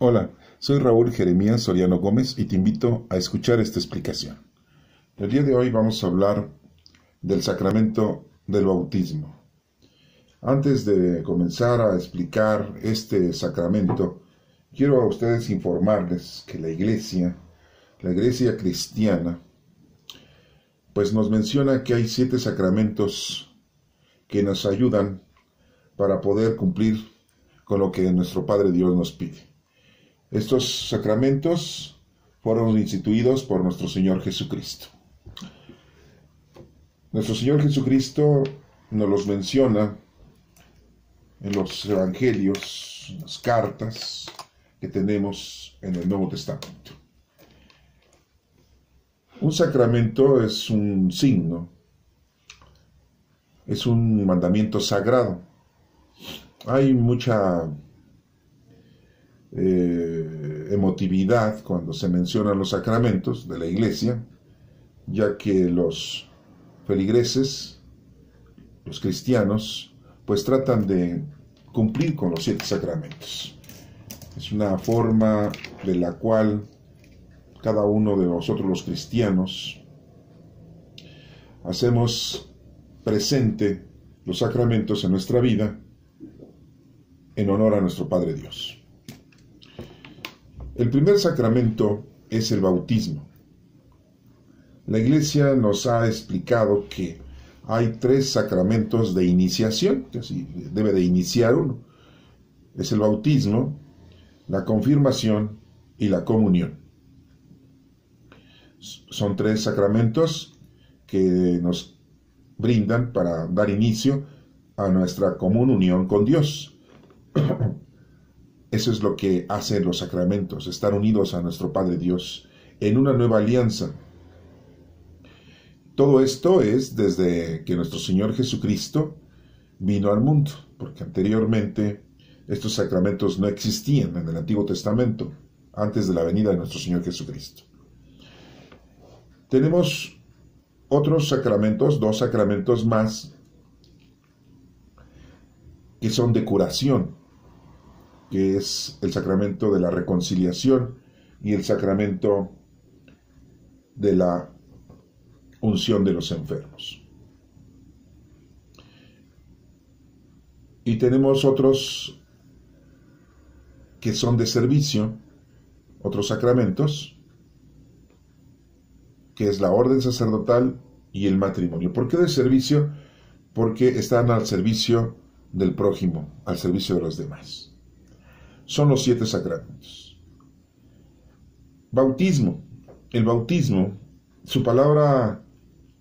Hola, soy Raúl Jeremías Soriano Gómez y te invito a escuchar esta explicación. El día de hoy vamos a hablar del sacramento del bautismo. Antes de comenzar a explicar este sacramento, quiero a ustedes informarles que la iglesia cristiana, pues nos menciona que hay 7 sacramentos que nos ayudan para poder cumplir con lo que nuestro Padre Dios nos pide. Estos sacramentos fueron instituidos por nuestro Señor Jesucristo. Nuestro Señor Jesucristo nos los menciona en los evangelios, en las cartas que tenemos en el Nuevo Testamento. Un sacramento es un signo, es un mandamiento sagrado. Hay mucha emotividad cuando se mencionan los sacramentos de la iglesia, ya que los feligreses, los cristianos, pues tratan de cumplir con los 7 sacramentos. Es una forma de la cual cada uno de nosotros los cristianos hacemos presente los sacramentos en nuestra vida en honor a nuestro Padre Dios. El primer sacramento es el bautismo. La Iglesia nos ha explicado que hay 3 sacramentos de iniciación, que así debe de iniciar uno. Es el bautismo, la confirmación y la comunión. Son 3 sacramentos que nos brindan para dar inicio a nuestra común unión con Dios. Eso es lo que hacen los sacramentos, estar unidos a nuestro Padre Dios en una nueva alianza. Todo esto es desde que nuestro Señor Jesucristo vino al mundo, porque anteriormente estos sacramentos no existían en el Antiguo Testamento, antes de la venida de nuestro Señor Jesucristo. Tenemos otros sacramentos, 2 sacramentos más, que son de curación, que es el sacramento de la reconciliación y el sacramento de la unción de los enfermos. Y tenemos otros que son de servicio, otros sacramentos, que es la orden sacerdotal y el matrimonio. ¿Por qué de servicio? Porque están al servicio del prójimo, al servicio de los demás. Son los 7 sacramentos. Bautismo. El bautismo, su palabra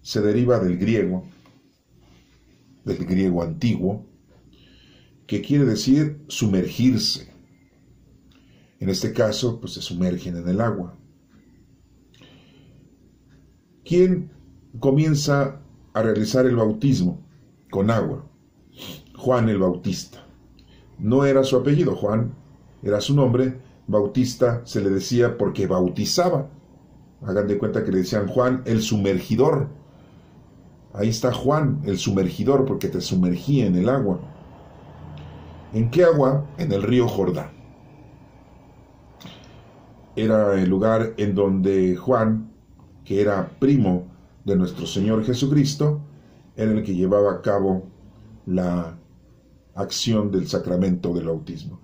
se deriva del griego antiguo, que quiere decir sumergirse. En este caso, pues se sumergen en el agua. ¿Quién comienza a realizar el bautismo con agua? Juan el Bautista. No era su apellido, Juan era su nombre. Bautista se le decía porque bautizaba. Hagan de cuenta que le decían Juan el sumergidor. Ahí está Juan el sumergidor, porque te sumergía en el agua. ¿En qué agua? En el río Jordán. Era el lugar en donde Juan, que era primo de nuestro Señor Jesucristo, era el que llevaba a cabo la acción del sacramento del bautismo.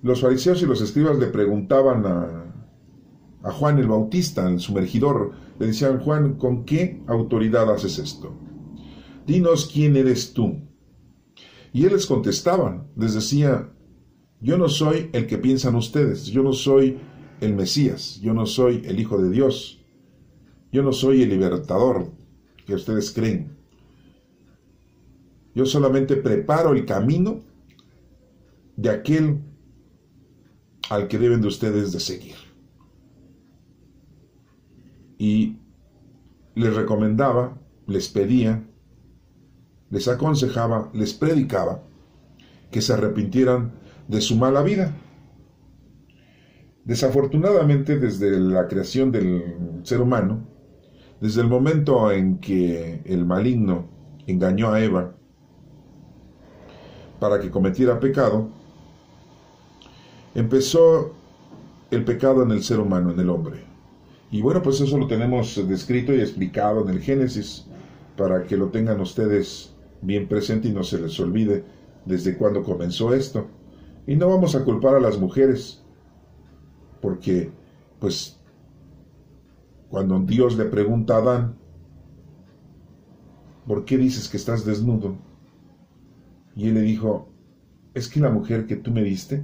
Los fariseos y los escribas le preguntaban a Juan el Bautista, el sumergidor, le decían: Juan, ¿con qué autoridad haces esto? Dinos quién eres tú. Y él les contestaba, les decía: yo no soy el que piensan ustedes, yo no soy el Mesías, yo no soy el Hijo de Dios, yo no soy el libertador que ustedes creen. Yo solamente preparo el camino de aquel al que deben de ustedes de seguir. Y les recomendaba, les pedía, les aconsejaba, les predicaba que se arrepintieran de su mala vida. Desafortunadamente, desde la creación del ser humano, desde el momento en que el maligno engañó a Eva para que cometiera pecado, empezó el pecado en el ser humano, en el hombre. Y bueno, pues eso lo tenemos descrito y explicado en el Génesis, para que lo tengan ustedes bien presente y no se les olvide desde cuándo comenzó esto. Y no vamos a culpar a las mujeres, porque pues cuando Dios le pregunta a Adán, ¿por qué dices que estás desnudo? Y él le dijo, es que la mujer que tú me diste,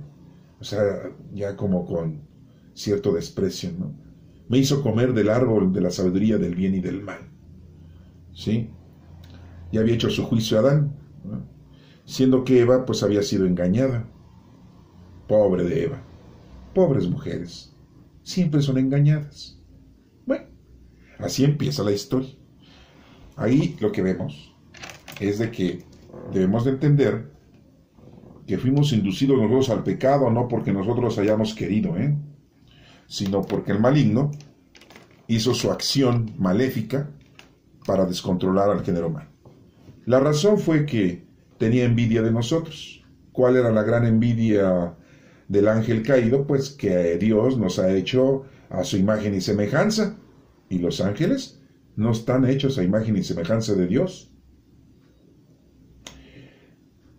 o sea, ya como con cierto desprecio, ¿no?, me hizo comer del árbol de la sabiduría del bien y del mal. ¿Sí? Ya había hecho su juicio a Adán, ¿no?, siendo que Eva pues había sido engañada. Pobre de Eva. Pobres mujeres. Siempre son engañadas. Bueno, así empieza la historia. Ahí lo que vemos es de que debemos de entender que fuimos inducidos nosotros al pecado, no porque nosotros hayamos querido, sino porque el maligno hizo su acción maléfica para descontrolar al género humano. La razón fue que tenía envidia de nosotros. ¿Cuál era la gran envidia del ángel caído? Pues que Dios nos ha hecho a su imagen y semejanza, y los ángeles no están hechos a imagen y semejanza de Dios.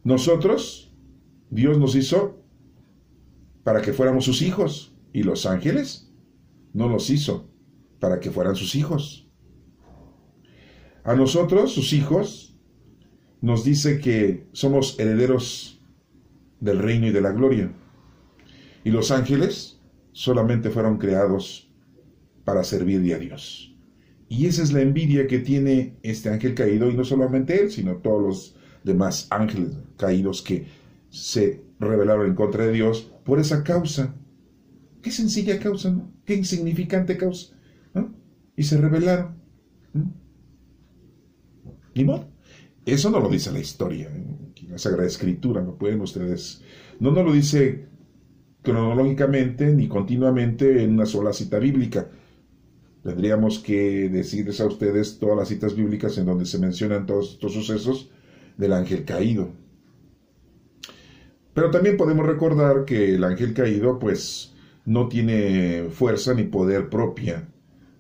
Nosotros, Dios nos hizo para que fuéramos sus hijos, y los ángeles no los hizo para que fueran sus hijos. A nosotros, sus hijos, nos dice que somos herederos del reino y de la gloria. Y los ángeles solamente fueron creados para servirle a Dios. Y esa es la envidia que tiene este ángel caído, y no solamente él, sino todos los demás ángeles caídos que se rebelaron en contra de Dios por esa causa. Qué sencilla causa, ¿no? Qué insignificante causa, ¿no? Y se rebelaron. Ni modo. Eso no lo dice la historia, la Sagrada Escritura, no pueden ustedes. No nos lo dice cronológicamente ni continuamente en una sola cita bíblica. Tendríamos que decirles a ustedes todas las citas bíblicas en donde se mencionan todos estos sucesos del ángel caído. Pero también podemos recordar que el ángel caído pues no tiene fuerza ni poder propia,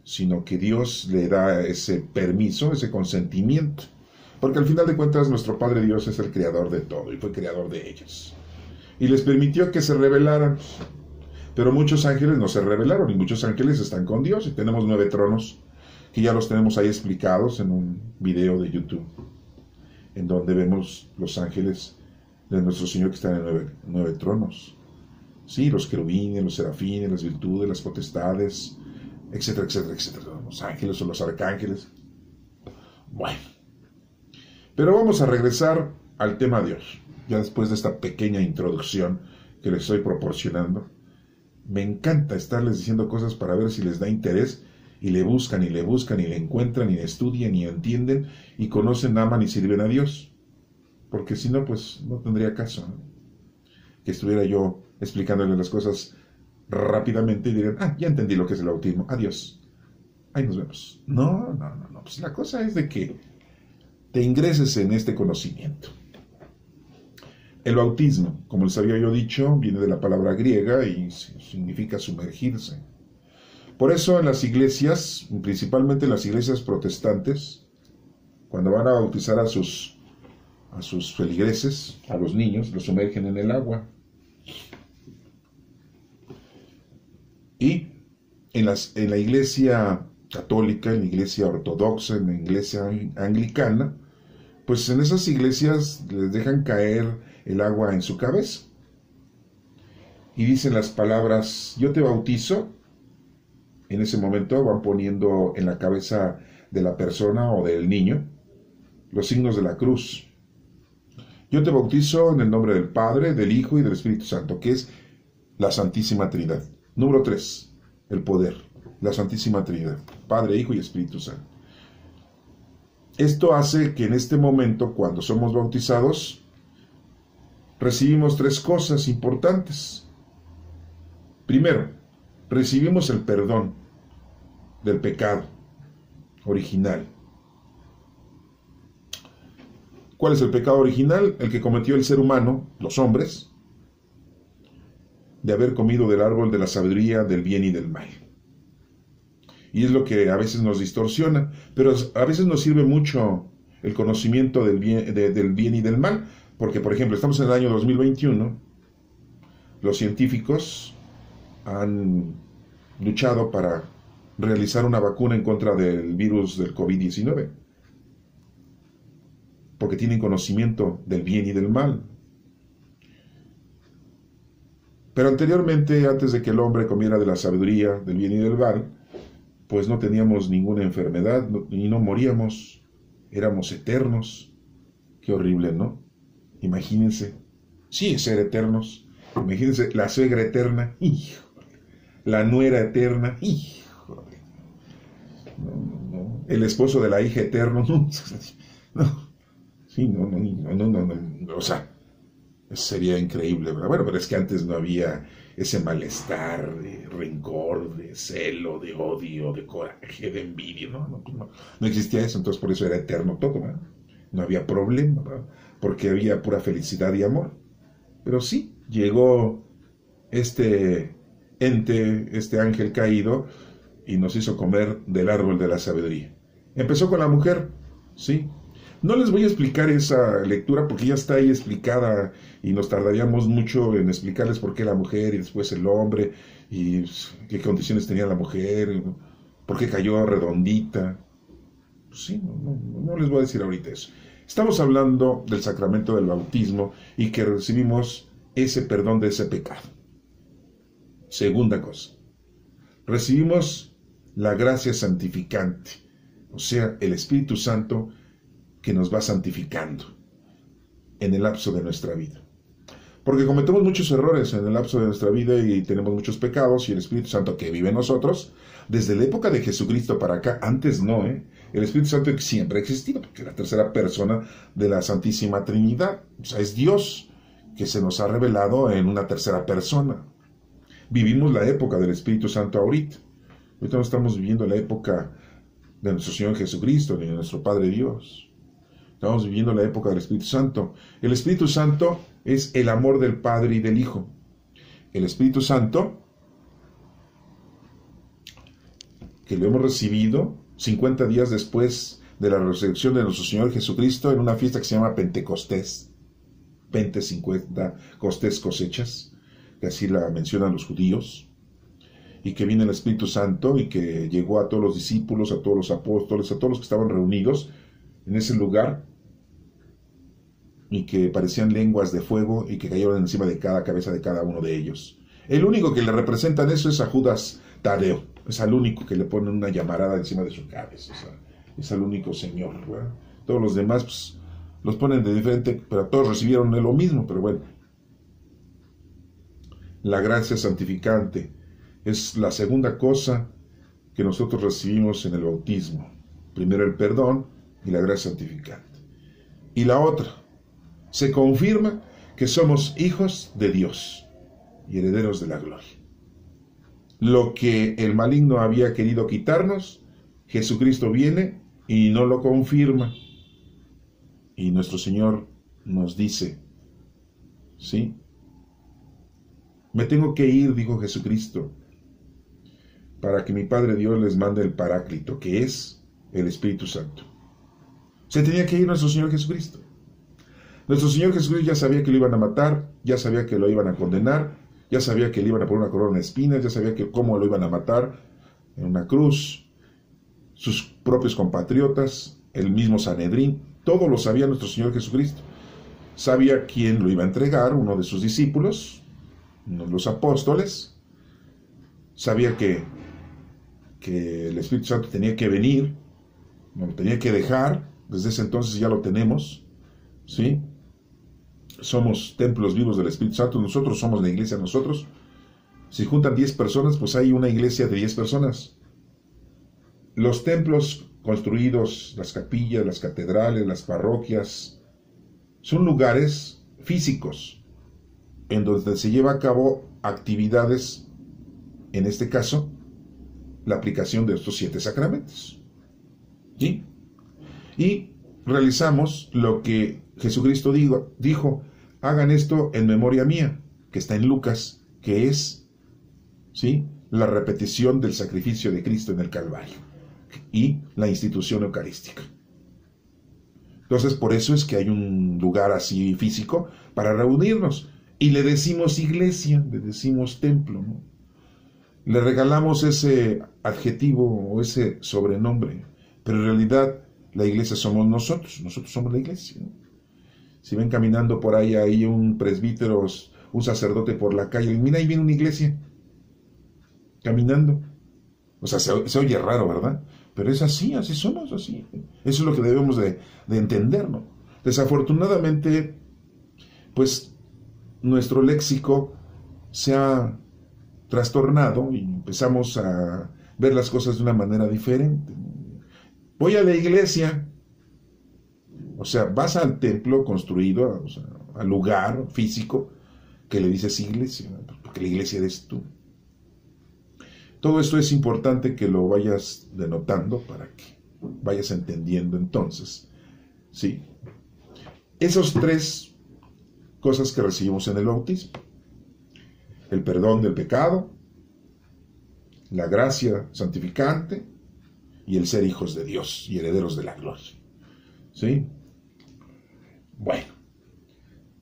sino que Dios le da ese permiso, ese consentimiento. Porque al final de cuentas nuestro Padre Dios es el creador de todo y fue creador de ellos. Y les permitió que se rebelaran. Pero muchos ángeles no se rebelaron y muchos ángeles están con Dios. Y tenemos 9 tronos que ya los tenemos ahí explicados en un video de YouTube, en donde vemos los ángeles de nuestro Señor que están en 9 tronos. Sí, los querubines, los serafines, las virtudes, las potestades, etcétera, etcétera, etcétera. Los ángeles o los arcángeles. Bueno. Pero vamos a regresar al tema de hoy, ya después de esta pequeña introducción que les estoy proporcionando. Me encanta estarles diciendo cosas para ver si les da interés, y le buscan, y le buscan, y le encuentran, y estudian, y entienden, y conocen, aman y sirven a Dios. Porque si no, pues no tendría caso, ¿no?, que estuviera yo explicándoles las cosas rápidamente y dirían, ya entendí lo que es el bautismo, adiós, ahí nos vemos. No, pues la cosa es de que te ingreses en este conocimiento. El bautismo, como les había yo dicho, viene de la palabra griega y significa sumergirse. Por eso en las iglesias, principalmente en las iglesias protestantes, cuando van a bautizar a sus feligreses, a los niños, los sumergen en el agua. Y en la iglesia católica, en la iglesia ortodoxa, en la iglesia anglicana, pues en esas iglesias les dejan caer el agua en su cabeza. Y dicen las palabras, yo te bautizo. En ese momento van poniendo en la cabeza de la persona o del niño los signos de la cruz. Yo te bautizo en el nombre del Padre, del Hijo y del Espíritu Santo, que es la Santísima Trinidad. Número 3, el poder, la Santísima Trinidad, Padre, Hijo y Espíritu Santo. Esto hace que en este momento, cuando somos bautizados, recibimos 3 cosas importantes. Primero, recibimos el perdón del pecado original. ¿Cuál es el pecado original? El que cometió el ser humano, los hombres, de haber comido del árbol de la sabiduría del bien y del mal. Y es lo que a veces nos distorsiona, pero a veces nos sirve mucho el conocimiento del bien y del mal, porque, por ejemplo, estamos en el año 2021, los científicos han luchado para realizar una vacuna en contra del virus del COVID-19, porque tienen conocimiento del bien y del mal. Pero anteriormente, antes de que el hombre comiera de la sabiduría del bien y del mal, pues no teníamos ninguna enfermedad y no moríamos, éramos eternos. Qué horrible, ¿no? Imagínense, sí, ser eternos. Imagínense la suegra eterna, híjole, la nuera eterna, híjole, no. El esposo de la hija eterno, no, sí, no, o sea, sería increíble, ¿verdad? Bueno, pero es que antes no había ese malestar de rencor, de celo, de odio, de coraje, de envidia, no existía eso, entonces por eso era eterno todo, ¿verdad? No había problema, ¿verdad? Porque había pura felicidad y amor. Pero sí, llegó este ente, este ángel caído, y nos hizo comer del árbol de la sabiduría. Empezó con la mujer, ¿sí? No les voy a explicar esa lectura porque ya está ahí explicada y nos tardaríamos mucho en explicarles por qué la mujer y después el hombre y qué condiciones tenía la mujer, por qué cayó redondita. Sí, no les voy a decir ahorita eso. Estamos hablando del sacramento del bautismo y que recibimos ese perdón de ese pecado. Segunda cosa, recibimos la gracia santificante, o sea, el Espíritu Santo que nos va santificando en el lapso de nuestra vida. Porque cometemos muchos errores en el lapso de nuestra vida y tenemos muchos pecados, y el Espíritu Santo que vive en nosotros, desde la época de Jesucristo para acá, antes no, el Espíritu Santo siempre ha existido, porque es la tercera persona de la Santísima Trinidad, o sea, es Dios que se nos ha revelado en una tercera persona. Vivimos la época del Espíritu Santo ahorita. Ahorita no estamos viviendo la época de nuestro Señor Jesucristo, ni de nuestro Padre Dios. Estamos viviendo la época del Espíritu Santo. El Espíritu Santo es el amor del Padre y del Hijo. El Espíritu Santo, que lo hemos recibido 50 días después de la resurrección de nuestro Señor Jesucristo en una fiesta que se llama Pentecostés. 50 costés cosechas, que así la mencionan los judíos. Y que viene el Espíritu Santo y que llegó a todos los discípulos, a todos los apóstoles, a todos los que estaban reunidos en ese lugar, y que parecían lenguas de fuego y que cayeron encima de cada cabeza de cada uno de ellos. El único que le representa en eso es a Judas Tadeo, es al único que le ponen una llamarada encima de su cabeza, o sea, es al único Señor, ¿verdad? Todos los demás pues, los ponen de diferente, pero todos recibieron lo mismo, pero bueno. La gracia santificante es la segunda cosa que nosotros recibimos en el bautismo. Primero el perdón y la gracia santificante. Y la otra, se confirma que somos hijos de Dios y herederos de la gloria. Lo que el maligno había querido quitarnos, Jesucristo viene y no lo confirma. Y nuestro Señor nos dice, ¿sí? Me tengo que ir, dijo Jesucristo, para que mi Padre Dios les mande el Paráclito, que es el Espíritu Santo. Se tenía que ir nuestro Señor Jesucristo. Nuestro Señor Jesucristo ya sabía que lo iban a matar, ya sabía que lo iban a condenar, ya sabía que le iban a poner una corona de espinas, ya sabía que cómo lo iban a matar en una cruz. Sus propios compatriotas, el mismo Sanedrín, todo lo sabía nuestro Señor Jesucristo. Sabía quién lo iba a entregar, uno de sus discípulos, uno de los apóstoles. Sabía que el Espíritu Santo tenía que venir, no lo tenía que dejar, desde ese entonces ya lo tenemos, ¿sí? Somos templos vivos del Espíritu Santo, nosotros somos la iglesia, nosotros. Si juntan 10 personas, pues hay una iglesia de 10 personas. Los templos construidos, las capillas, las catedrales, las parroquias, son lugares físicos en donde se lleva a cabo actividades, en este caso, la aplicación de estos 7 sacramentos. ¿Sí? Y realizamos lo que Jesucristo dijo, hagan esto en memoria mía, que está en Lucas que es, ¿sí?, la repetición del sacrificio de Cristo en el Calvario y la institución eucarística. Entonces, por eso es que hay un lugar así físico para reunirnos. Y le decimos iglesia, le decimos templo, ¿no? Le regalamos ese adjetivo o ese sobrenombre, pero en realidad la iglesia somos nosotros somos la iglesia, ¿no? Si ven caminando por ahí, hay un presbítero, un sacerdote por la calle, y mira, ahí viene una iglesia, caminando. O sea, se oye raro, ¿verdad? Pero es así, así somos, así. Eso es lo que debemos de entender, ¿no? Desafortunadamente, pues, nuestro léxico se ha trastornado y empezamos a ver las cosas de una manera diferente. Voy a la iglesia, o sea, vas al templo construido, o sea, al lugar físico que le dices iglesia, porque la iglesia eres tú. Todo esto es importante que lo vayas denotando para que vayas entendiendo entonces, ¿sí? Esos tres cosas que recibimos en el bautismo: el perdón del pecado, la gracia santificante y el ser hijos de Dios y herederos de la gloria, ¿sí? Bueno,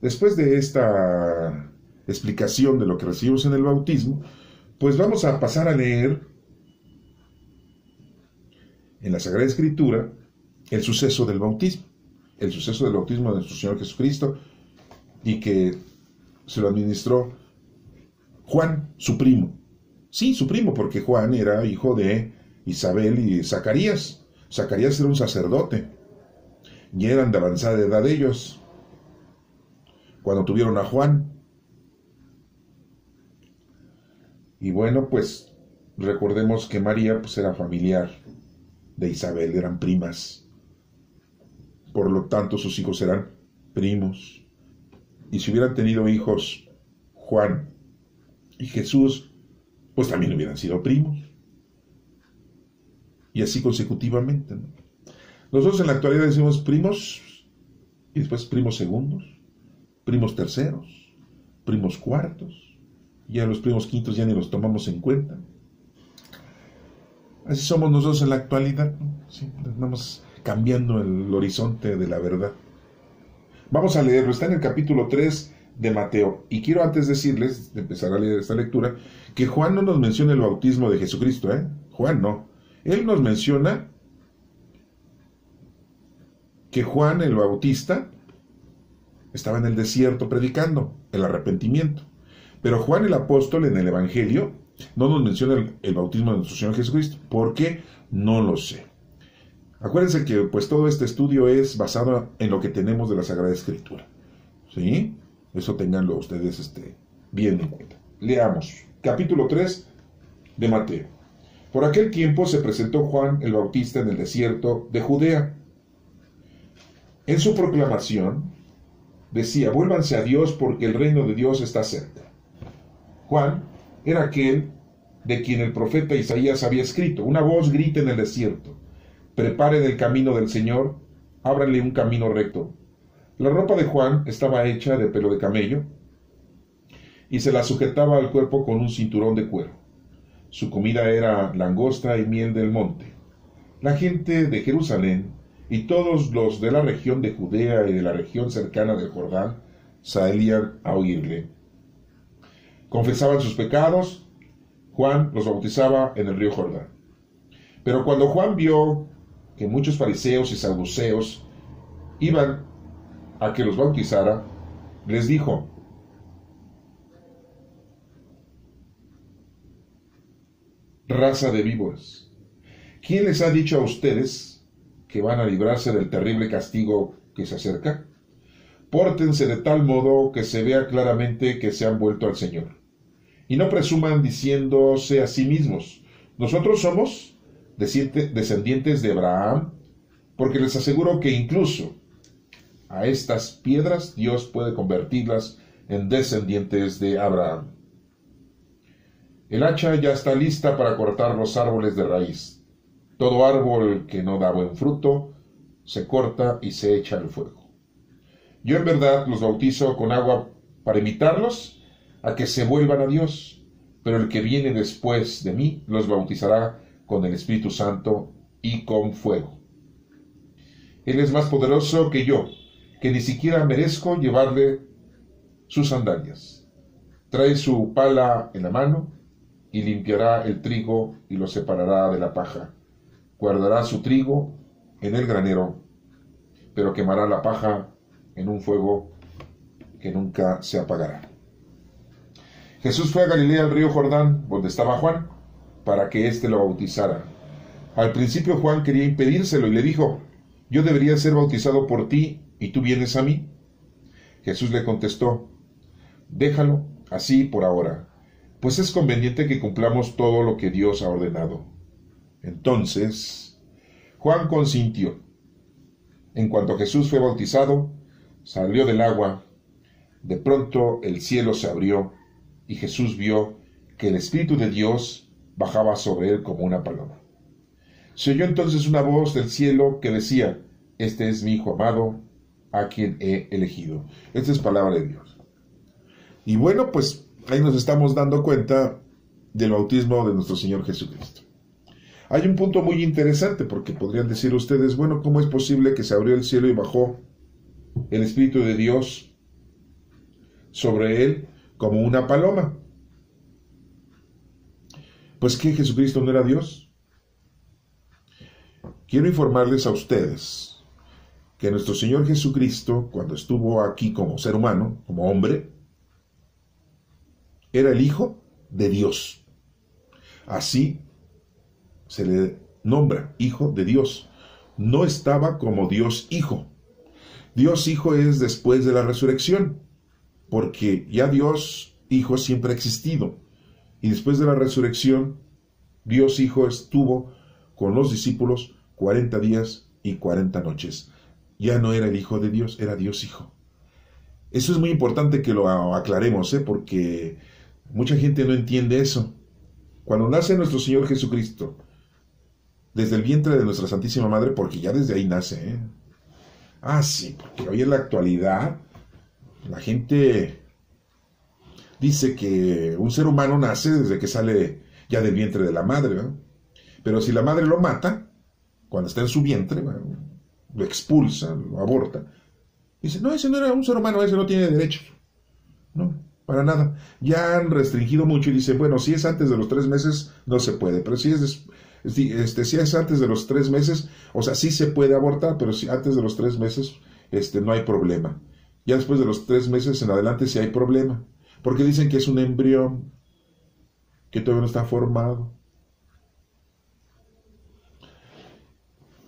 después de esta explicación de lo que recibimos en el bautismo, pues vamos a pasar a leer en la Sagrada Escritura el suceso del bautismo de nuestro Señor Jesucristo, y que se lo administró Juan, su primo. Sí, su primo, porque Juan era hijo de Isabel y Zacarías. Zacarías era un sacerdote y eran de avanzada edad ellos cuando tuvieron a Juan. Y bueno, pues recordemos que María pues era familiar de Isabel, eran primas. Por lo tanto, sus hijos eran primos. Y si hubieran tenido hijos Juan y Jesús, pues también hubieran sido primos. Y así consecutivamente, ¿no? Nosotros en la actualidad decimos primos, y después primos segundos, primos terceros, primos cuartos. Ya los primos quintos ya ni los tomamos en cuenta. Así somos nosotros en la actualidad, ¿no? Sí, vamos cambiando el horizonte de la verdad. Vamos a leerlo, está en el capítulo 3 de Mateo. Y quiero antes decirles, de empezar a leer esta lectura, que Juan no nos menciona el bautismo de Jesucristo, ¿eh? Juan no. Él nos menciona que Juan el Bautista estaba en el desierto predicando el arrepentimiento. Pero Juan el apóstol en el Evangelio no nos menciona el bautismo de nuestro Señor Jesucristo. ¿Por qué? No lo sé. Acuérdense que pues todo este estudio es basado en lo que tenemos de la Sagrada Escritura, ¿sí? Eso tenganlo ustedes bien en cuenta. Leamos, capítulo 3 de Mateo. Por aquel tiempo se presentó Juan el Bautista en el desierto de Judea. En su proclamación decía: vuélvanse a Dios porque el reino de Dios está cerca. Juan era aquel de quien el profeta Isaías había escrito: una voz grita en el desierto, preparen el camino del Señor, ábranle un camino recto. La ropa de Juan estaba hecha de pelo de camello y se la sujetaba al cuerpo con un cinturón de cuero. Su comida era langosta y miel del monte. La gente de Jerusalén y todos los de la región de Judea y de la región cercana del Jordán salían a oírle. Confesaban sus pecados, Juan los bautizaba en el río Jordán. Pero cuando Juan vio que muchos fariseos y saduceos iban a que los bautizara, les dijo: raza de víboras, ¿quién les ha dicho a ustedes que van a librarse del terrible castigo que se acerca? Pórtense de tal modo que se vea claramente que se han vuelto al Señor. Y no presuman diciéndose a sí mismos: nosotros somos descendientes de Abraham, porque les aseguro que incluso a estas piedras Dios puede convertirlas en descendientes de Abraham. El hacha ya está lista para cortar los árboles de raíz. Todo árbol que no da buen fruto se corta y se echa al fuego. Yo en verdad los bautizo con agua para imitarlos, a que se vuelvan a Dios, pero el que viene después de mí los bautizará con el Espíritu Santo y con fuego. Él es más poderoso que yo, que ni siquiera merezco llevarle sus sandalias. Trae su pala en la mano y limpiará el trigo y lo separará de la paja. Guardará su trigo en el granero, pero quemará la paja en un fuego que nunca se apagará. Jesús fue a Galilea, al río Jordán, donde estaba Juan, para que éste lo bautizara. Al principio Juan quería impedírselo y le dijo: yo debería ser bautizado por ti, ¿y tú vienes a mí? Jesús le contestó: déjalo así por ahora, pues es conveniente que cumplamos todo lo que Dios ha ordenado. Entonces Juan consintió. En cuanto Jesús fue bautizado, salió del agua. De pronto el cielo se abrió, y Jesús vio que el Espíritu de Dios bajaba sobre él como una paloma. Se oyó entonces una voz del cielo que decía: este es mi Hijo amado, a quien he elegido. Esta es palabra de Dios. Y bueno, pues ahí nos estamos dando cuenta del bautismo de nuestro Señor Jesucristo. Hay un punto muy interesante, porque podrían decir ustedes: bueno, ¿cómo es posible que se abrió el cielo y bajó el Espíritu de Dios sobre él como una paloma? Pues que Jesucristo no era Dios. Quiero informarles a ustedes que nuestro Señor Jesucristo, cuando estuvo aquí como ser humano, como hombre, era el Hijo de Dios. Así se le nombra, Hijo de Dios. No estaba como Dios Hijo. Dios Hijo es después de la resurrección, porque ya Dios Hijo siempre ha existido. Y después de la resurrección, Dios Hijo estuvo con los discípulos 40 días y 40 noches. Ya no era el Hijo de Dios, era Dios Hijo. Eso es muy importante que lo aclaremos, porque mucha gente no entiende eso. Cuando nace nuestro Señor Jesucristo, desde el vientre de nuestra Santísima Madre, porque ya desde ahí nace, sí, porque hoy en la actualidad la gente dice que un ser humano nace desde que sale ya del vientre de la madre, ¿verdad? Pero si la madre lo mata, cuando está en su vientre, lo expulsa, lo aborta, dice: no, ese no era un ser humano, ese no tiene derechos. No, para nada. Ya han restringido mucho y dice: bueno, si es antes de los 3 meses, no se puede, pero si es antes de los 3 meses, o sea, sí se puede abortar, pero si antes de los 3 meses, no hay problema. Ya después de los 3 meses en adelante sí hay problema, porque dicen que es un embrión, que todavía no está formado.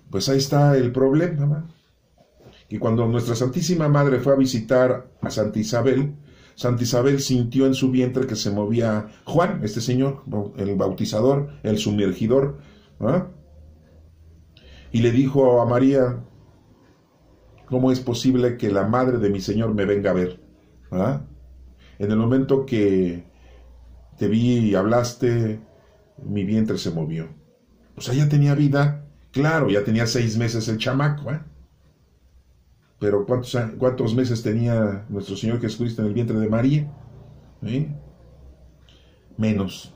Pues ahí está el problema, ¿no? Y cuando nuestra Santísima Madre fue a visitar a Santa Isabel sintió en su vientre que se movía Juan, este señor, el bautizador, el sumergidor, ¿no? Y le dijo a María: ¿cómo es posible que la madre de mi Señor me venga a ver? ¿Ah? En el momento que te vi y hablaste, mi vientre se movió. O sea, ya tenía vida, claro, ya tenía 6 meses el chamaco, pero ¿cuántos meses tenía nuestro Señor Jesucristo en el vientre de María? Menos,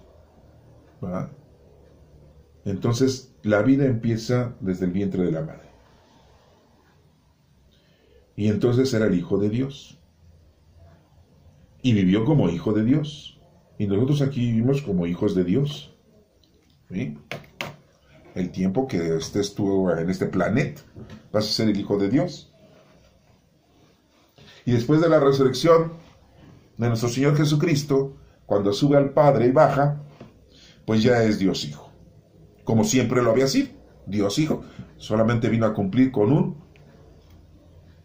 ¿verdad? Entonces, la vida empieza desde el vientre de la madre. Y entonces era el Hijo de Dios. Y vivió como Hijo de Dios. Y nosotros aquí vivimos como hijos de Dios. ¿Sí? El tiempo que estés tú en este planeta, vas a ser el Hijo de Dios. Y después de la resurrección de nuestro Señor Jesucristo, cuando sube al Padre y baja, pues ya es Dios Hijo. Como siempre lo había sido, Dios Hijo. Solamente vino a cumplir con un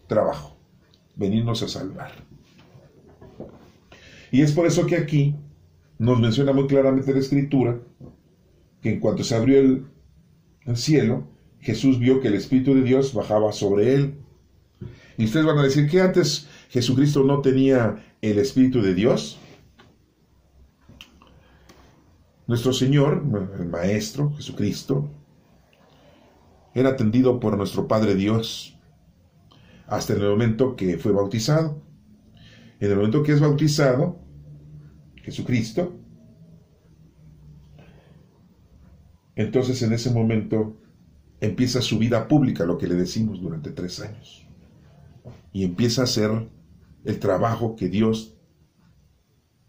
trabajo: venirnos a salvar. Y es por eso que aquí nos menciona muy claramente la Escritura que en cuanto se abrió el cielo, Jesús vio que el Espíritu de Dios bajaba sobre él. Y ustedes van a decir: ¿que antes Jesucristo no tenía el Espíritu de Dios? Nuestro Señor, el Maestro Jesucristo, era atendido por nuestro Padre Dios hasta el momento que fue bautizado. En el momento que es bautizado, Jesucristo, entonces en ese momento empieza su vida pública, lo que le decimos, durante 3 años. Y empieza a hacer el trabajo que Dios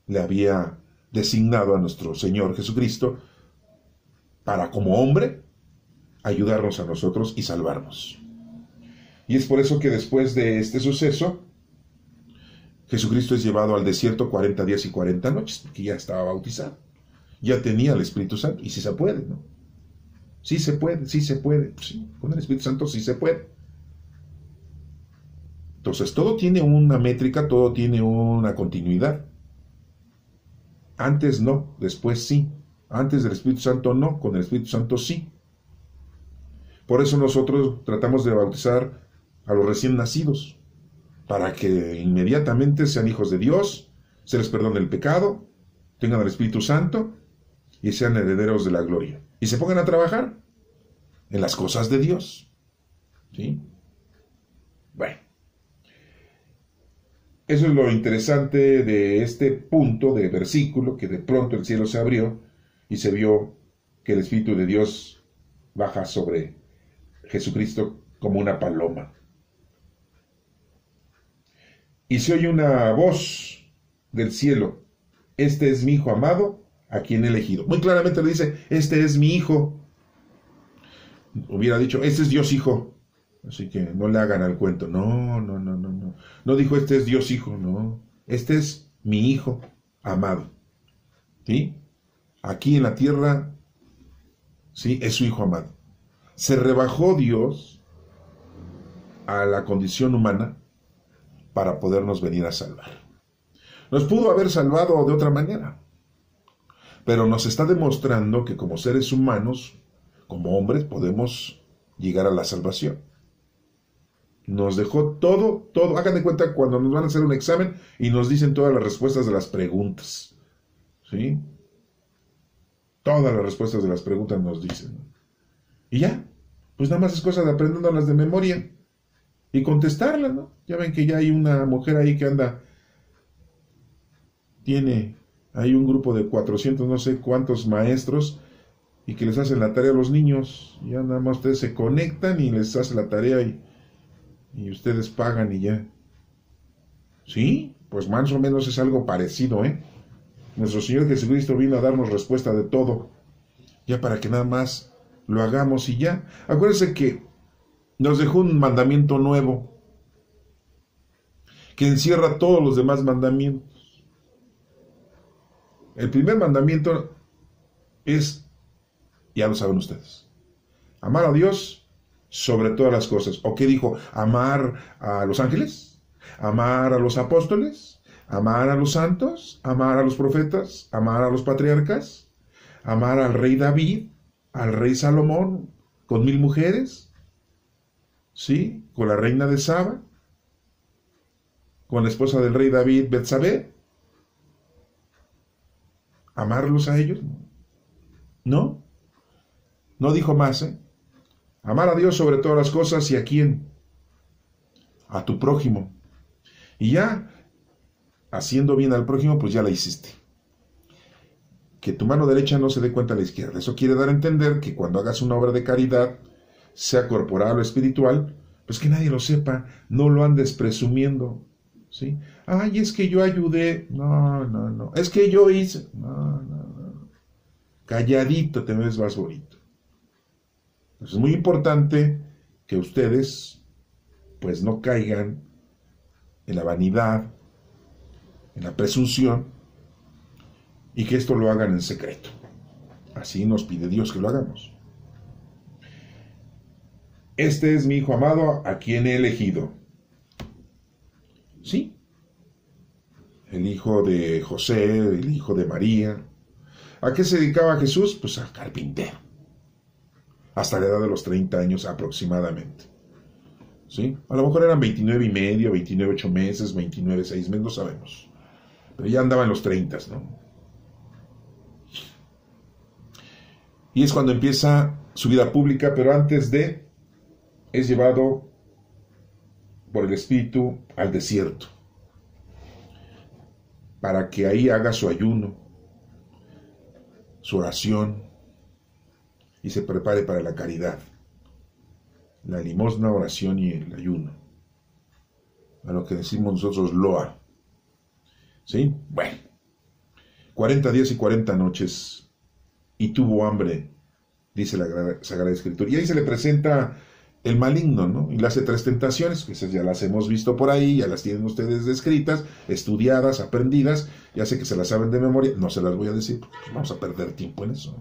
le había designado a nuestro Señor Jesucristo para, como hombre, ayudarnos a nosotros y salvarnos. Y es por eso que después de este suceso, Jesucristo es llevado al desierto 40 días y 40 noches, porque ya estaba bautizado. Ya tenía el Espíritu Santo, y sí se puede, ¿no? Sí se puede, sí se puede. Sí, con el Espíritu Santo sí se puede. Entonces, todo tiene una métrica, todo tiene una continuidad. Antes no, después sí. Antes del Espíritu Santo no, con el Espíritu Santo sí. Por eso nosotros tratamos de bautizar a los recién nacidos, para que inmediatamente sean hijos de Dios, se les perdone el pecado, tengan el Espíritu Santo y sean herederos de la gloria. Y se pongan a trabajar en las cosas de Dios. ¿Sí? Bueno. Eso es lo interesante de este punto de versículo, que de pronto el cielo se abrió y se vio que el Espíritu de Dios baja sobre Jesucristo como una paloma. Y se oye una voz del cielo: este es mi Hijo amado, a quien he elegido. Muy claramente le dice: este es mi Hijo. Hubiera dicho: este es Dios Hijo. Así que no le hagan al cuento. No. No dijo: este es Dios Hijo, no. Este es mi Hijo amado. ¿Sí? Aquí en la tierra, sí, es su Hijo amado. Se rebajó Dios a la condición humana para podernos venir a salvar. Nos pudo haber salvado de otra manera, pero nos está demostrando que como seres humanos, como hombres, podemos llegar a la salvación. Nos dejó todo. Hagan de cuenta cuando nos van a hacer un examen y nos dicen todas las respuestas de las preguntas. ¿Sí? Todas las respuestas de las preguntas nos dicen. Y ya, pues nada más es cosa de aprenderlas de memoria y contestarlas, ¿no? Ya ven que ya hay una mujer ahí que hay un grupo de 400, no sé cuántos maestros, y que les hacen la tarea a los niños. Ya nada más ustedes se conectan y les hacen la tarea y ustedes pagan y ya. Sí, pues más o menos es algo parecido, ¿eh? Nuestro Señor Jesucristo vino a darnos respuesta de todo, ya para que nada más lo hagamos y ya. Acuérdense que nos dejó un mandamiento nuevo, que encierra todos los demás mandamientos. El primer mandamiento es, ya lo saben ustedes, amar a Dios sobre todas las cosas. ¿O qué dijo? Amar a los ángeles, amar a los apóstoles, amar a los santos, amar a los profetas, amar a los patriarcas, amar al rey David, al rey Salomón, con 1000 mujeres, ¿sí? Con la reina de Saba, con la esposa del rey David, Betsabé. ¿Amarlos a ellos? No. No dijo más, ¿eh? Amar a Dios sobre todas las cosas. ¿Y a quién? A tu prójimo. Y ya, haciendo bien al prójimo, pues ya la hiciste. Que tu mano derecha no se dé cuenta a la izquierda. Eso quiere dar a entender que cuando hagas una obra de caridad, sea corporal o espiritual, pues que nadie lo sepa, no lo andes presumiendo, ¿sí? Ay, es que yo ayudé. No. Es que yo hice. No. Calladito te ves más bonito. Entonces es muy importante que ustedes, pues no caigan en la vanidad, en la presunción, y que esto lo hagan en secreto. Así nos pide Dios que lo hagamos. Este es mi Hijo amado, a quien he elegido. ¿Sí? El hijo de José, el hijo de María. ¿A qué se dedicaba Jesús? Pues a carpintero. Hasta la edad de los 30 años aproximadamente. ¿Sí? A lo mejor eran 29 y medio, 29 8 meses, 29 6 meses, no sabemos. Pero ya andaba en los 30, ¿no? Y es cuando empieza su vida pública, pero antes de, es llevado por el Espíritu al desierto. para que ahí haga su ayuno, su oración, y se prepare para la caridad, la limosna, oración y el ayuno, a lo que decimos nosotros loa. ¿Sí? Bueno, 40 días y 40 noches, y tuvo hambre, dice la Sagrada Escritura. Y ahí se le presenta el maligno, ¿no? Y le hace 3 tentaciones, que esas ya las hemos visto por ahí, ya las tienen ustedes escritas, estudiadas, aprendidas, ya sé que se las saben de memoria, no se las voy a decir, porque vamos a perder tiempo en eso.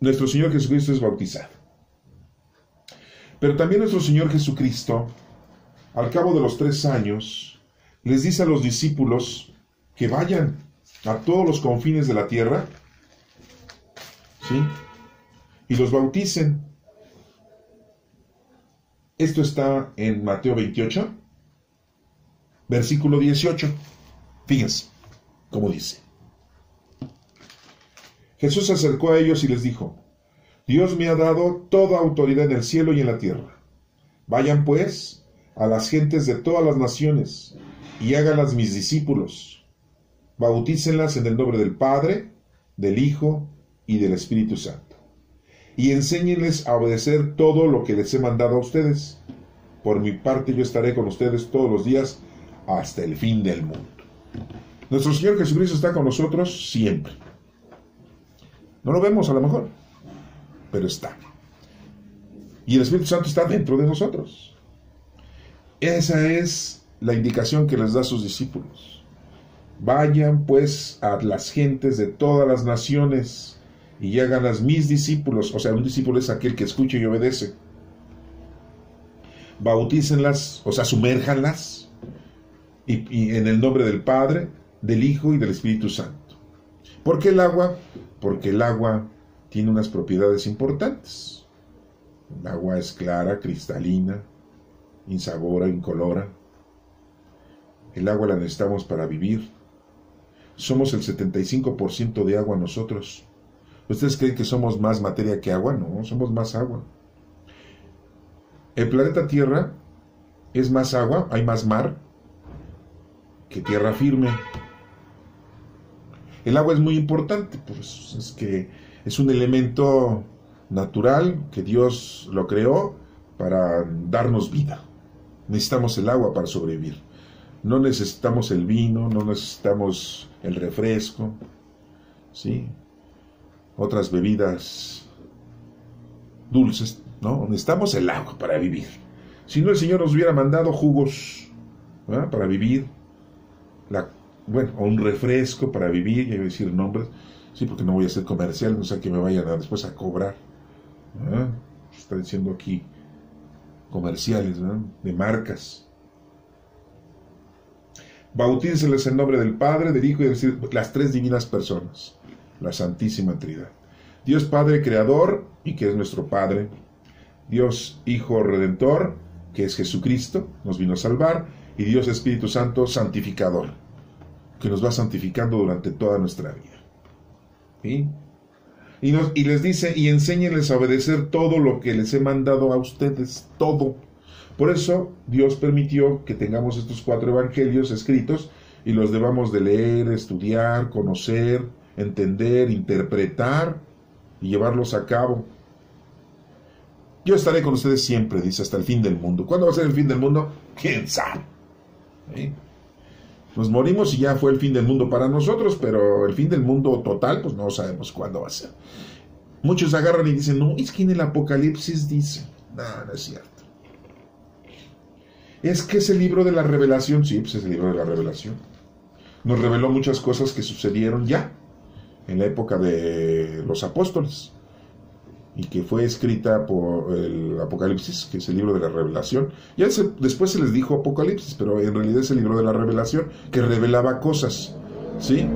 Nuestro Señor Jesucristo es bautizado. Pero también nuestro Señor Jesucristo, al cabo de los 3 años, les dice a los discípulos que vayan a todos los confines de la tierra, ¿sí? Y los bauticen. Esto está en Mateo 28, versículo 18. Fíjense cómo dice. Jesús se acercó a ellos y les dijo: Dios me ha dado toda autoridad en el cielo y en la tierra. Vayan pues a las gentes de todas las naciones y háganlas mis discípulos. Bautícenlas en el nombre del Padre, del Hijo y del Espíritu Santo. Y enséñenles a obedecer todo lo que les he mandado a ustedes. Por mi parte yo estaré con ustedes todos los días hasta el fin del mundo. Nuestro Señor Jesucristo está con nosotros siempre. No lo vemos a lo mejor, pero está. Y el Espíritu Santo está dentro de nosotros. Esa es la indicación que les da a sus discípulos. Vayan pues a las gentes de todas las naciones y háganlas mis discípulos. O sea, un discípulo es aquel que escucha y obedece. Bautícenlas, o sea, sumérjanlas, y en el nombre del Padre, del Hijo y del Espíritu Santo. ¿Por qué el agua? Porque el agua tiene unas propiedades importantes. El agua es clara, cristalina, insabora, incolora. El agua la necesitamos para vivir. Somos el 75% de agua nosotros. ¿Ustedes creen que somos más materia que agua? No, somos más agua. El planeta Tierra es más agua, hay más mar que tierra firme. El agua es muy importante, pues es que es un elemento natural que Dios lo creó para darnos vida. Necesitamos el agua para sobrevivir. No necesitamos el vino, no necesitamos el refresco, ¿sí? Otras bebidas dulces, ¿no? Necesitamos el agua para vivir. Si no, el Señor nos hubiera mandado jugos, ¿verdad?, para vivir, o un refresco para vivir, ya iba a decir nombres, sí, porque no voy a hacer comercial, no sé que me vayan después a cobrar, ¿verdad? Está diciendo aquí comerciales, ¿verdad?, de marcas. Bautícenles en nombre del Padre, del Hijo y del Espíritu, las 3 divinas personas, la Santísima Trinidad. Dios Padre Creador, y que es nuestro Padre. Dios Hijo Redentor, que es Jesucristo, nos vino a salvar. Y Dios Espíritu Santo Santificador, que nos va santificando durante toda nuestra vida. ¿Sí? Y les dice, y enséñenles a obedecer todo lo que les he mandado a ustedes, todo. Por eso Dios permitió que tengamos estos 4 evangelios escritos y los debamos de leer, estudiar, conocer, entender, interpretar y llevarlos a cabo. Yo estaré con ustedes siempre, dice, hasta el fin del mundo. ¿Cuándo va a ser el fin del mundo? ¿Quién sabe? ¿Sí? Nos morimos y ya fue el fin del mundo para nosotros, pero el fin del mundo total, pues no sabemos cuándo va a ser. Muchos agarran y dicen, no, es que en el Apocalipsis dice. No, no es cierto. Es que es el libro de la revelación. Sí, pues es el libro de la revelación. Nos reveló muchas cosas que sucedieron ya en la época de los apóstoles y que fue escrita por el Apocalipsis, que es el libro de la revelación. Ya después se les dijo Apocalipsis, pero en realidad es el libro de la revelación que revelaba cosas, ¿sí?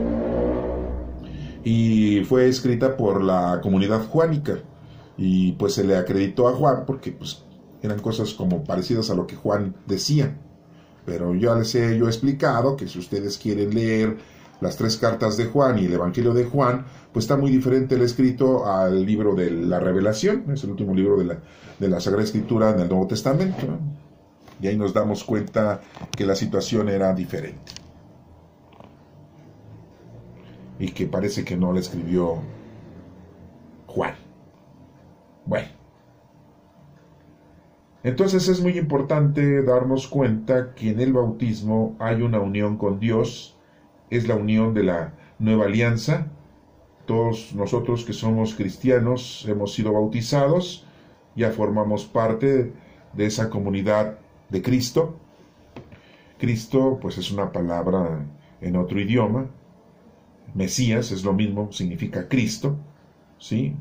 Y fue escrita por la comunidad juánica y pues se le acreditó a Juan porque pues eran cosas como parecidas a lo que Juan decía. Pero yo les he explicado que si ustedes quieren leer las 3 cartas de Juan y el Evangelio de Juan, pues está muy diferente el escrito al libro de la Revelación. Es el último libro de la Sagrada Escritura en el Nuevo Testamento, ¿no? Y ahí nos damos cuenta que la situación era diferente. Y que parece que no la escribió Juan. Bueno. Entonces es muy importante darnos cuenta que en el bautismo hay una unión con Dios, es la unión de la nueva alianza. Todos nosotros que somos cristianos hemos sido bautizados, ya formamos parte de esa comunidad de Cristo. Cristo, pues es una palabra en otro idioma. Mesías es lo mismo, significa Cristo, ¿sí?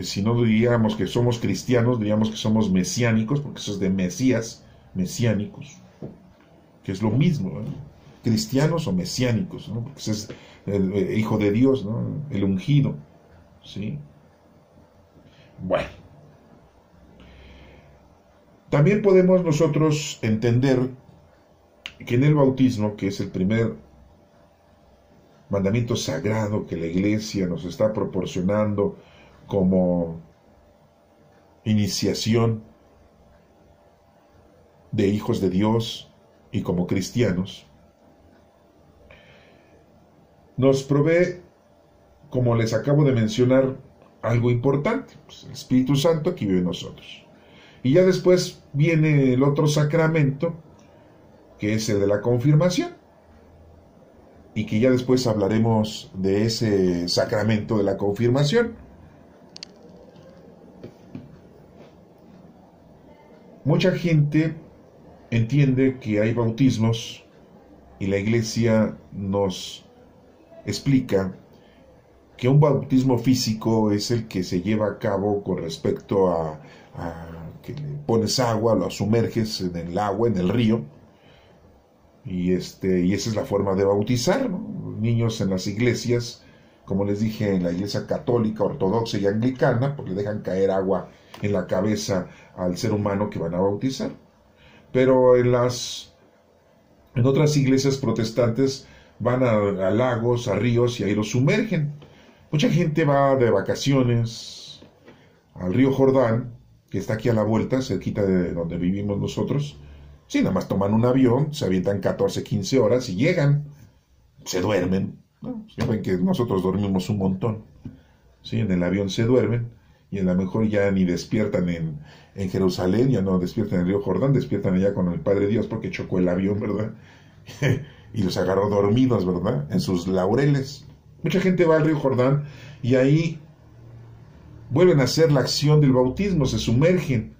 Si no diríamos que somos cristianos, diríamos que somos mesiánicos, porque eso es de Mesías, mesiánicos, que es lo mismo, ¿no? Cristianos o mesiánicos, ¿no? Porque ese es el Hijo de Dios, ¿no? El ungido, ¿sí? Bueno. También podemos nosotros entender que en el bautismo, que es el primer mandamiento sagrado que la Iglesia nos está proporcionando como iniciación de hijos de Dios y como cristianos, nos provee, como les acabo de mencionar, algo importante, pues el Espíritu Santo que vive en nosotros. Y ya después viene el otro sacramento, que es el de la confirmación, y que ya después hablaremos de ese sacramento de la confirmación. Mucha gente entiende que hay bautismos y la Iglesia nos explica que un bautismo físico es el que se lleva a cabo con respecto a que le pones agua, lo sumerges en el agua, en el río, y esa es la forma de bautizar, ¿no? Niños en las iglesias, como les dije, en la iglesia católica, ortodoxa y anglicana, pues le dejan caer agua en la cabeza al ser humano que van a bautizar. Pero en otras iglesias protestantes van a lagos, a ríos, y ahí los sumergen. Mucha gente va de vacaciones al río Jordán, que está aquí a la vuelta, cerquita de donde vivimos nosotros. Sí, nada más toman un avión, se avientan 14, 15 horas y llegan, se duermen, ¿no? Ya ven que nosotros dormimos un montón. Sí, en el avión se duermen y a lo mejor ya ni despiertan en Jerusalén, ya no despiertan en el río Jordán, despiertan allá con el Padre Dios porque chocó el avión, ¿verdad? Y los agarró dormidos, ¿verdad? En sus laureles. Mucha gente va al río Jordán y ahí vuelven a hacer la acción del bautismo, se sumergen.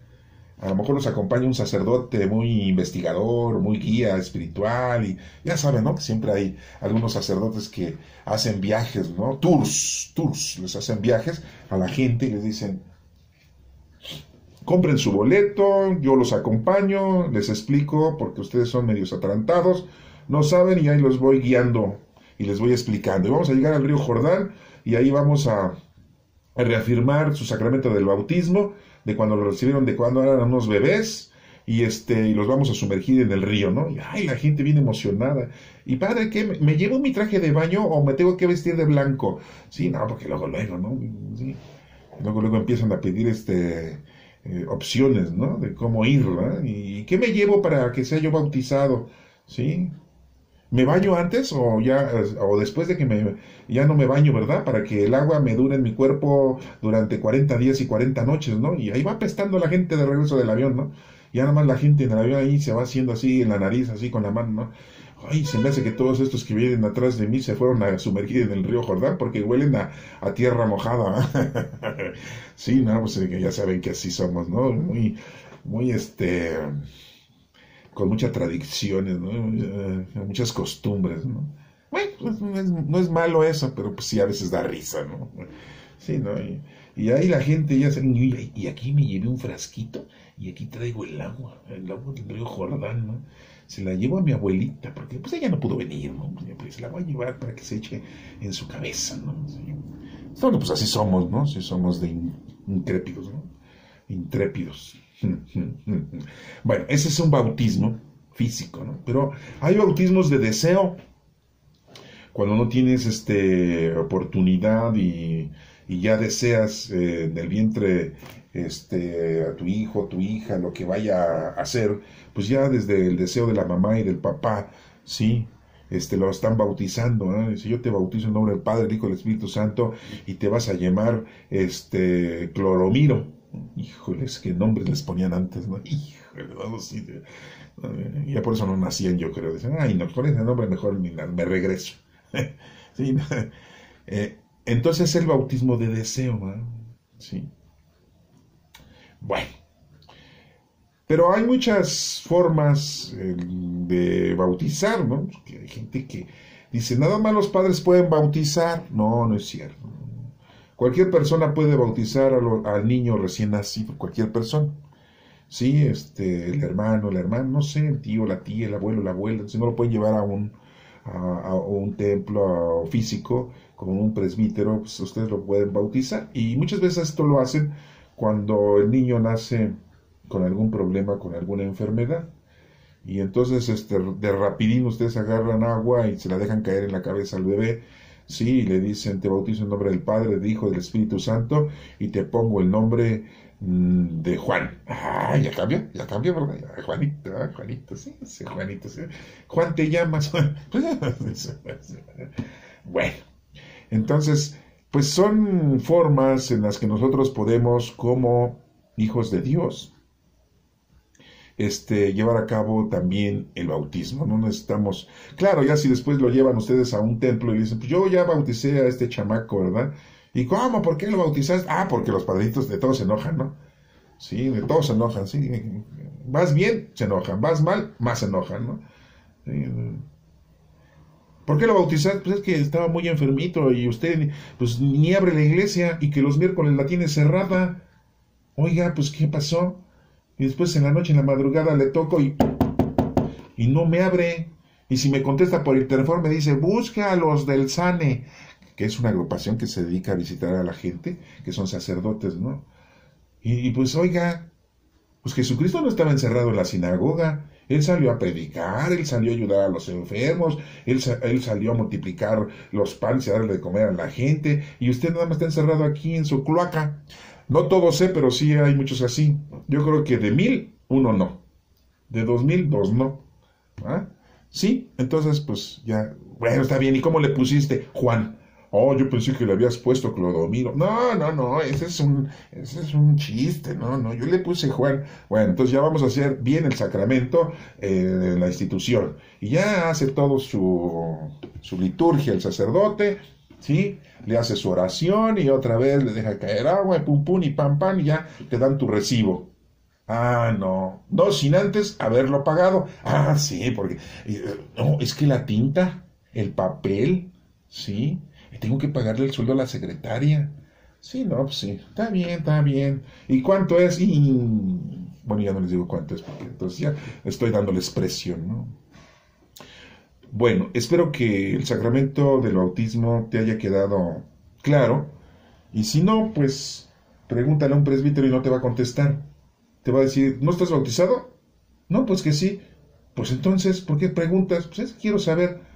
A lo mejor los acompaña un sacerdote muy investigador, muy guía espiritual, y ya saben, ¿no? Que siempre hay algunos sacerdotes que hacen viajes, ¿no? Tours, les hacen viajes a la gente y les dicen, compren su boleto, yo los acompaño, les explico, porque ustedes son medios atarantados, no saben, y ahí los voy guiando y les voy explicando. Y vamos a llegar al río Jordán y ahí vamos a reafirmar su sacramento del bautismo, de cuando lo recibieron, de cuando eran unos bebés, y los vamos a sumergir en el río, ¿no? Y ay, la gente viene emocionada. Y padre, ¿qué? ¿Me llevo mi traje de baño o me tengo que vestir de blanco? Sí, no, porque luego, ¿no? Sí. Luego empiezan a pedir opciones, ¿no? De cómo ir, ¿verdad? ¿Y qué me llevo para que sea yo bautizado? ¿Sí? ¿Me baño antes o después de que ya no me baño, ¿verdad? Para que el agua me dure en mi cuerpo durante 40 días y 40 noches, ¿no? Y ahí va apestando la gente de regreso del avión, ¿no? Y nada más la gente en el avión ahí se va haciendo así en la nariz, así con la mano, ¿no? Ay, se me hace que todos estos que vienen atrás de mí se fueron a sumergir en el río Jordán porque huelen a tierra mojada, ¿no? Sí, no, pues ya saben que así somos, ¿no? Muy con muchas tradiciones, ¿no? Muchas costumbres, ¿no? Bueno, pues no es malo eso, pero pues sí a veces da risa, ¿no? Sí, ¿no? Y ahí la gente ya se... Y aquí me llevé un frasquito y aquí traigo el agua del río Jordán, ¿no? Se la llevo a mi abuelita, porque pues ella no pudo venir, ¿no? Pues la voy a llevar para que se eche en su cabeza, ¿no? Sí. Bueno, pues así somos, ¿no? Sí somos de intrépidos, ¿no? Intrépidos. Bueno, ese es un bautismo físico, ¿no? Pero hay bautismos de deseo. Cuando no tienes oportunidad y ya deseas en el vientre a tu hijo, tu hija, lo que vaya a hacer, pues ya desde el deseo de la mamá y del papá, ¿sí? Lo están bautizando, ¿eh? Si yo te bautizo en nombre del Padre, del Hijo y del Espíritu Santo y te vas a llamar Cloromiro. Híjoles, qué nombres les ponían antes, ¿no? Híjole, vamos, sí, ya por eso no nacían, yo creo. Dicen, ay, no, con ese nombre mejor me regreso. Sí, entonces es el bautismo de deseo, ¿no? Sí. Bueno, pero hay muchas formas de bautizar, ¿no? Porque hay gente que dice, nada más los padres pueden bautizar. No, no es cierto. Cualquier persona puede bautizar al niño recién nacido, cualquier persona. Sí, el hermano, no sé, el tío, la tía, el abuelo, la abuela, si no lo pueden llevar a un templo físico con un presbítero, pues ustedes lo pueden bautizar. Y muchas veces esto lo hacen cuando el niño nace con algún problema, con alguna enfermedad. Y entonces de rapidín ustedes agarran agua y se la dejan caer en la cabeza al bebé. Sí, y le dicen, te bautizo en nombre del Padre, del Hijo y del Espíritu Santo, y te pongo el nombre de Juan. Ah, ya cambia, ¿verdad? Ya, Juanito, sí, Juanito, sí. Juan, ¿te llamas? Bueno, entonces, pues son formas en las que nosotros podemos, como hijos de Dios, llevar a cabo también el bautismo. No necesitamos, claro, ya si después lo llevan ustedes a un templo y dicen, pues yo ya bauticé a este chamaco, ¿verdad? ¿Y cómo? ¿Por qué lo bautizaste? Ah, porque los padritos de todos se enojan, ¿no? Sí, de todos se enojan, sí. Vas bien, se enojan. Vas mal, más se enojan, ¿no? Sí. ¿Por qué lo bautizaste? Pues es que estaba muy enfermito y usted, pues ni abre la iglesia y que los miércoles la tiene cerrada. Oiga, pues ¿qué pasó? Y después en la noche, en la madrugada, le toco y no me abre. Y si me contesta por interfón, me dice, busca a los del SANE, que es una agrupación que se dedica a visitar a la gente, que son sacerdotes, ¿no? Y pues, oiga, pues Jesucristo no estaba encerrado en la sinagoga. Él salió a predicar, él salió a ayudar a los enfermos, él salió a multiplicar los panes y a darle de comer a la gente. Y usted nada más está encerrado aquí en su cloaca. No todos sé, pero sí hay muchos así. Yo creo que de 1000, uno no. De 2000, dos no. ¿Ah? Sí, entonces pues ya, bueno, está bien. ¿Y cómo le pusiste Juan? Oh, yo pensé que le habías puesto Clodomiro. No, ese es un chiste. No, yo le puse Juan. Bueno, entonces ya vamos a hacer bien el sacramento en la institución. Y ya hace todo su liturgia el sacerdote, ¿sí? Le hace su oración y otra vez le deja caer agua, y pum, pum, y pam, pam, y ya te dan tu recibo. Ah, no, sin antes haberlo pagado. Ah, sí, porque, no, es que la tinta, el papel, ¿sí? Tengo que pagarle el sueldo a la secretaria. Sí, no, pues sí, está bien. ¿Y cuánto es? Bueno, ya no les digo cuánto es, porque entonces ya estoy dándoles presión, ¿no? Bueno, espero que el sacramento del bautismo te haya quedado claro. Y si no, pues pregúntale a un presbítero y no te va a contestar. Te va a decir, ¿no estás bautizado? No, pues que sí. Pues entonces, ¿por qué preguntas? Pues es que quiero saber.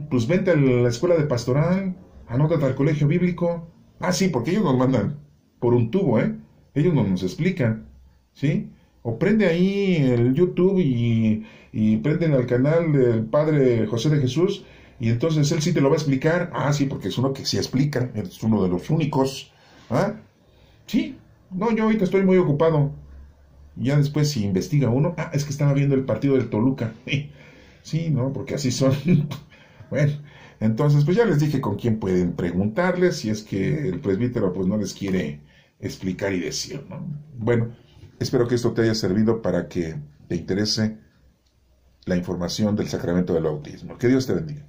Pues vente a la escuela de pastoral, anótate al colegio bíblico. Ah, sí, porque ellos nos mandan por un tubo, ¿eh? Ellos nos explican, ¿sí? O prende ahí el YouTube y prenden al canal del Padre José de Jesús y entonces él sí te lo va a explicar. Ah, sí, porque es uno que sí explica, es uno de los únicos. ¿Ah? Sí, no, yo ahorita estoy muy ocupado. Ya después si investiga uno, es que estaba viendo el partido del Toluca. Sí, ¿no? Porque así son. Bueno, entonces pues ya les dije con quién pueden preguntarles si es que el presbítero pues no les quiere explicar y decir, ¿no? Bueno, espero que esto te haya servido para que te interese la información del sacramento del bautismo. Que Dios te bendiga.